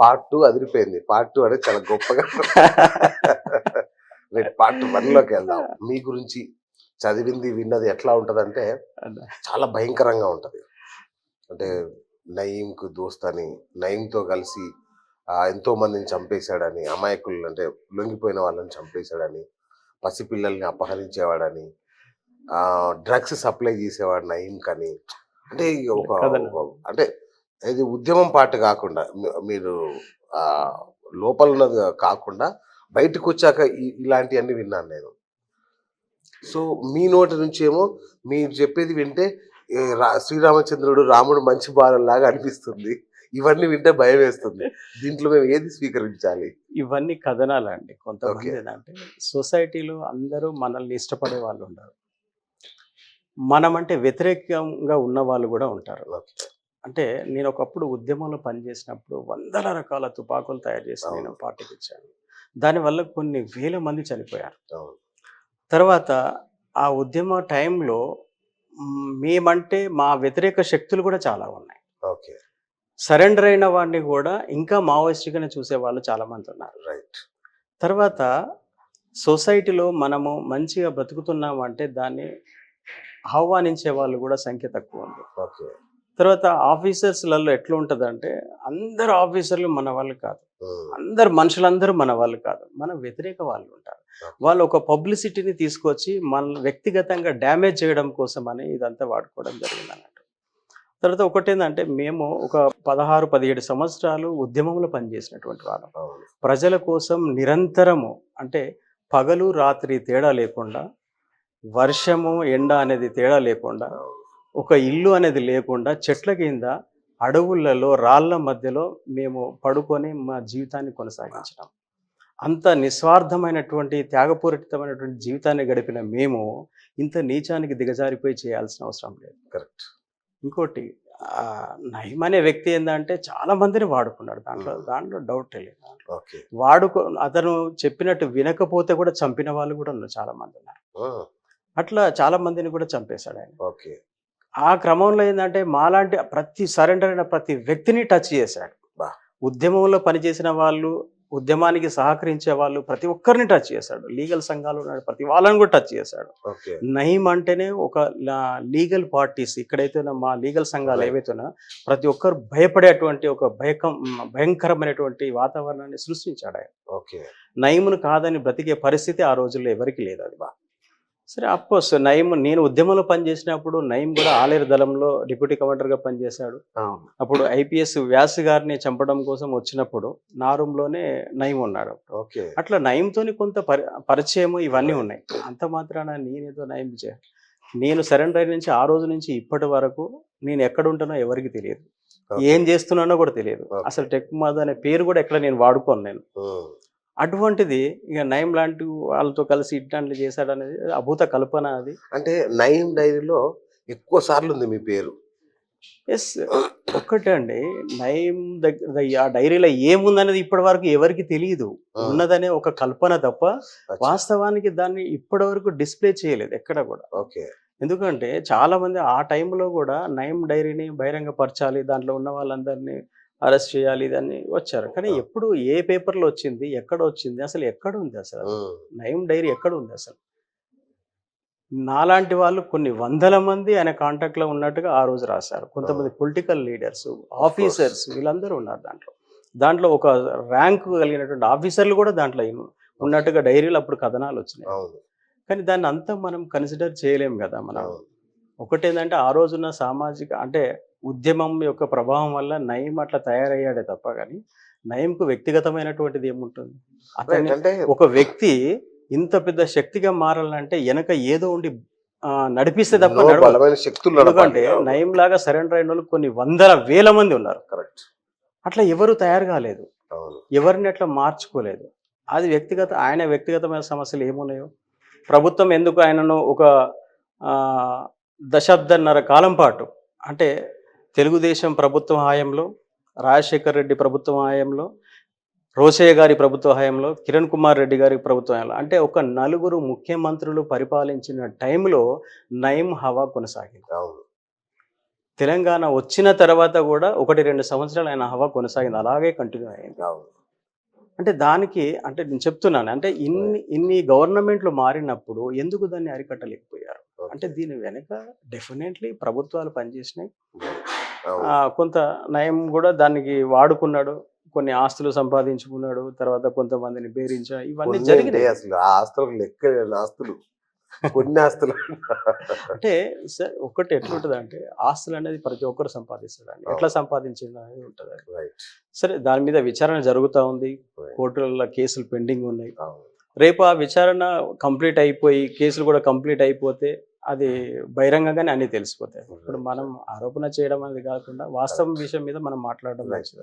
Part 2 అదిరిపోయింది. Part 2 అనేది చాలా గొప్పగా రేపు పార్ట్ 1లోకి వెళ్దాం. మీ గురించి చదివింది, విన్నది ఎట్లా ఉంటదంటే అదే. చాలా భయంకరంగా ఉంటది. అంటే నయీంకు దోస్తని, నయీంతో కలిసి ఎంతో మందిని చంపేశాడని, అమాయకులు అంటే లొంగిపోయిన వాళ్ళని చంపేశాడని, పసిపిల్లల్ని అపహరించేవాడని, డ్రగ్స్ సప్లై చేసేవాడు నయీంకని. అంటే ఇగ ఒక కథలు. ఒక అంటే ఇది ఉద్యమం పార్ట్ కాకుండా మీరు ఆహ్, లోపల ఉన్నది కాకుండా బయటకొచ్చాక ఇలాంటియన్నీ విన్నాను నేను. సో, మీ నోటి నుంచేమో మీరు చెప్పేది వింటే శ్రీరామచంద్రుడు, రాముడు మంచి బాలుల్లాగా అనిపిస్తుంది. ఇవన్నీ వింటే భయమేస్తుంది. దీంట్లో మేము ఏది స్వీకరించాలి? ఇవన్నీ కథనాలండి. కొంతమంది ఓకే. ఏందంటే సొసైటీలో అందరూ మనల్ని ఇష్టపడే వాళ్ళు ఉండరు. మనమంటే వ్యతిరేకంగా ఉన్న వాళ్ళు గూడా ఉంటారు. ఓకే. అంటే నేను ఒకప్పుడు ఉద్యమంలో పనిచేసినప్పుడు వందల రకాల తుపాకులు తయారు చేసి నేను అవును. పార్టీకిచ్చాను. దానివల్ల కొన్ని వేల మంది చనిపోయారు. అవును. తర్వాత ఆ ఉద్యమ టైంలో మేమంటే మా వ్యతిరేక శక్తులు గూడా చాలా ఉన్నాయి. ఓకే. సరెండర్ అయిన వాడిని గూడా ఇంకా మావోయిస్ట్‌గానే చూసేవాళ్ళు చాలామందున్నారు. రైట్. తర్వాత సొసైటీలో మనము మంచిగా బ్రతుకుతున్నామంటే దాన్ని ఆహ్వానించే వాళ్ళు గూడా సంఖ్య తక్కువుంది. ఓకే. తర్వాత ఆఫీసర్స్‌లలో ఎట్లుంటదంటే అందరు ఆఫీసర్‌లు మన వాళ్ళు కాదు. హ్మ్. మనుషులందరూ మన వాళ్ళు కాదు. మన వ్యతిరేక వాళ్ళు ఉంటారు. ఓకే. వాళ్ళు ఒక పబ్లిసిటీని తీసుకొచ్చి మనల్ని వ్యక్తిగతంగా డ్యామేజ్ చేయడం కోసమని ఇదంతా వాడుకోవడం జరిగిందన్నట్టు. తర్వాత ఒకటేందంటే మేము ఒక 16, 17 సంవత్సరాలు ఉద్యమంలో పనిచేసినటువంటి వాళ్ళం. అవును. ప్రజల కోసం నిరంతరము అంటే పగలు, రాత్రి తేడా లేకుండా, వర్షము, ఎండ అనేది తేడా లేకుండా, అవును. ఒక ఇల్లు అనేది లేకుండా చెట్ల కింద, అడవులలో, రాళ్ళ మధ్యలో మేము పడుకొని మా జీవితాన్ని కొనసాగించడం. అంత నిస్వార్థమైనటువంటి, త్యాగపూరితమైనటువంటి జీవితాన్ని గడిపిన మేము, ఇంత నీచానికి దిగజారిపోయి చేయాల్సిన అవసరం లేదు. కరెక్ట్. ఇంకోటి నయీం అనే వ్యక్తి ఏందంటే చాలా మందిని వాడుకున్నాడు. దాంట్లో హ్మ్. దాంట్లో డౌటే లేదు. ఓకే. అతను చెప్పినట్టు వినకపోతే కూడా చంపిన వాళ్ళు కూడా ఉన్నారు, చాలా మందున్నారు. ఆ! అట్లా చాలా మందిని కూడా చంపేశాడాయన. ఓకే. ఆ క్రమంలో ఏందంటే మాలాంటి సరెండర్ అయిన ప్రతి వ్యక్తిని టచ్ చేశాడు. అబ్బా! ఉద్యమంలో పనిచేసిన వాళ్ళు, ఉద్యమానికి సహకరించే వాళ్ళు ప్రతి ఒక్కరిని టచ్ చేశాడు. లీగల్ సంఘాలు ఉన్న ప్రతి వాళ్ళని కూడా టచ్ చేశాడు. ఓకే. నయీం అంటేనే ఒక లీగల్ పార్టీస్ ఇక్కడైతే మా లీగల్ సంఘాలు రైట్. ఏవైతే ఉన్నాయో ప్రతి ఒక్కరు భయపడేటువంటి ఒక భయంకరమైనటువంటి వాతావరణాన్ని సృష్టించాడు ఆయన. ఓకే. నయీంను కాదని బ్రతికే పరిస్థితి ఆ రోజుల్లో ఎవరికీ లేదు అది. సరే, అఫ్‌కోర్స్ నయీం నేను ఉద్యమంలో పనిచేసినప్పుడు నయీం కూడా ఆలేరు దళంలో డిప్యూటీ కమాండర్‌గా పనిచేశాడు. అవును. అప్పుడు ఐపీఎస్ వ్యాస్ గారిని చంపడం కోసం వచ్చినప్పుడు నా రూమ్‌లోనే నయీం ఉన్నాడు. ఓకే. అట్లా నయీంతోని కొంత పరిచయము ఇవన్నీ రైట్. ఉన్నాయి. అంత మాత్రాన నేనేదో నేను సరెండర్ అయిన నుంచి ఆ రోజు నుంచి ఇప్పటి వరకు నేను ఎక్కడుంటానో ఎవరికీ తెలియదు. ఓకే. ఏం చేస్తున్నానో కూడా తెలియదు. ఓకే. అసలు టెక్మాద్ అనే పేరు కూడా ఎక్కడ నేను వాడుకోను నేను. హ్మ్. అటువంటిది ఇక నయీం లాంటి వాళ్ళతో కలిసి ఇట్లాంటివి చేశాడనేది అభూత కల్పన అది. అంటే నయీం డైరీలో ఎక్కువ సార్లుంది మీ పేరు. యెస్. ఒక్కటే అండి. నయీం ఆ డైరీలో ఏముందనేది ఇప్పటి వరకు ఎవరికీ తెలీదు. ఆ! ఉన్నదనే ఒక కల్పన తప్ప అచ్చా! వాస్తవానికి దాన్ని ఇప్పటి వరకు డిస్‌ప్లే చేయలేదు ఎక్కడ కూడా. ఓకే. ఎందుకంటే చాలామంది ఆ టైంలో కూడా నయీం డైరీని బహిరంగపరచాలి, దాంట్లో ఉన్న వాళ్ళందరినీ అరెస్ట్ చేయాలి ఇదని వచ్చారు. కానీ ఆ! ఎప్పుడు ఏ పేపర్‌లో వచ్చింది? ఎక్కడ వచ్చింది? అసలు ఎక్కడుంది అసలు? హ్మ్. నయీం డైరీ ఎక్కడుంది అసలు? నాలాంటి వాళ్ళు కొన్ని వందల మంది ఆయన కాంటాక్ట్‌లో ఉన్నట్టుగా ఆ రోజు రాశారు. కొంతమంది ఆ! Political leaders, of course. Officers వీళ్ళందరూ ఉన్నారు దాంట్లో. దాంట్లో ఒక ర్యాంక్ కలిగినటువంటి ఆఫీసర్‌లు కూడా దాంట్లో ఓకే. ఉన్నట్టుగా డైరీలో అప్పుడు కథనాలొచ్చినాయి. అవును. కానీ దాన్నంతా మనం కన్సిడర్ చేయలేం గదా! మనం. అవును. ఒకటేందంటే ఆ రోజున్న సామాజిక అంటే ఉద్యమం యొక్క ప్రభావం వల్ల నయీం అట్లా తయారయ్యాడే తప్ప గాని, నయీంకు వ్యక్తిగతమైనటువంటిది ఏముంటుంది? రైట్. అతన్ని అంటే ఒక వ్యక్తి ఇంత పెద్ద శక్తిగా మారాలంటే ఎనక ఏదో ఉండి నడిపిస్తే తప్ప ఎన్నో నడవదు. బలమైన శక్తులు నడపాలి. ఎందుకంటే అవును. నయీంలాగా సరెండర్ అయినోళ్ళు కొన్ని వందల వేల మంది ఉన్నారు. కరెక్ట్. అట్లా ఎవరు తయారు కాలేదు. అవును. ఎవరిని అట్లా మార్చుకోలేదు. అది ఆయన వ్యక్తిగతమైన సమస్యలు ఏమున్నాయో, ప్రభుత్వం ఎందుకు ఆయనను ఒక దశాబ్దన్నర కాలం పాటు అంటే తెలుగుదేశం ప్రభుత్వం హయాంలో, రాజశేఖర్ రెడ్డి ప్రభుత్వం హయాంలో, రోసయ్య గారి ప్రభుత్వ హయాంలో, కిరణ్ కుమార్ రెడ్డి గారి ప్రభుత్వ హయాంలో అంటే ఒక నలుగురు ముఖ్యమంత్రులు పరిపాలించిన టైంలో నయీం హవా కొనసాగింది. అవును. తెలంగాణ వచ్చిన తర్వాత కూడా 1-2 సంవత్సరాలు ఆయన హవా కొనసాగింది. అలాగే కంటిన్యూ అయింది. అవును. అంటే దానికి అంటే నేను చెప్తున్నాను. అంటే ఇన్ని గవర్నమెంట్లు మారినప్పుడు ఎందుకు దాన్ని అరికట్టలేకపోయారు? అంటే ఓకే. దీని వెనక డెఫినెట్‌లీ ప్రభుత్వాలు పనిచేసినాయి. అవును. కొంత నయం గూడా దానికి వాడుకున్నాడు. కొన్ని ఆస్తులు సంపాదించుకున్నాడు. తర్వాత కొంతమందిని బెదిరించడం ఇవన్నీ కొన్ని అంటే జరిగినాయి. అసలు ఆ ఆస్తులకు లెక్కలేని ఆస్తులు. కొన్ని ఆస్తులు. అంటే ఒకటి ఎట్లుంటదంటే ఆస్తులనేది ప్రతి ఒక్కరు సంపాదిస్తాడండి. ఎట్లా అవును. సంపాదించిందనేది ఉంటది. రైట్. సరే దాని మీద విచారణ జరుగుతా ఉంది. రైట్. కోర్టులలో కేసులు పెండింగ్ ఉన్నాయి. అవును. రేపు ఆ విచారణ కంప్లీట్ అయిపోయి, కేసులు కూడా కంప్లీట్ అయిపోతే అది బహిరంగంగానే అన్నీ తెలిసిపోతాయి. ఇప్పుడు మనం ఆరోపణ చేయడం అనేది కాకుండా వాస్తవం విషయం మీద మనం మాట్లాడడం రైట్. మంచిది.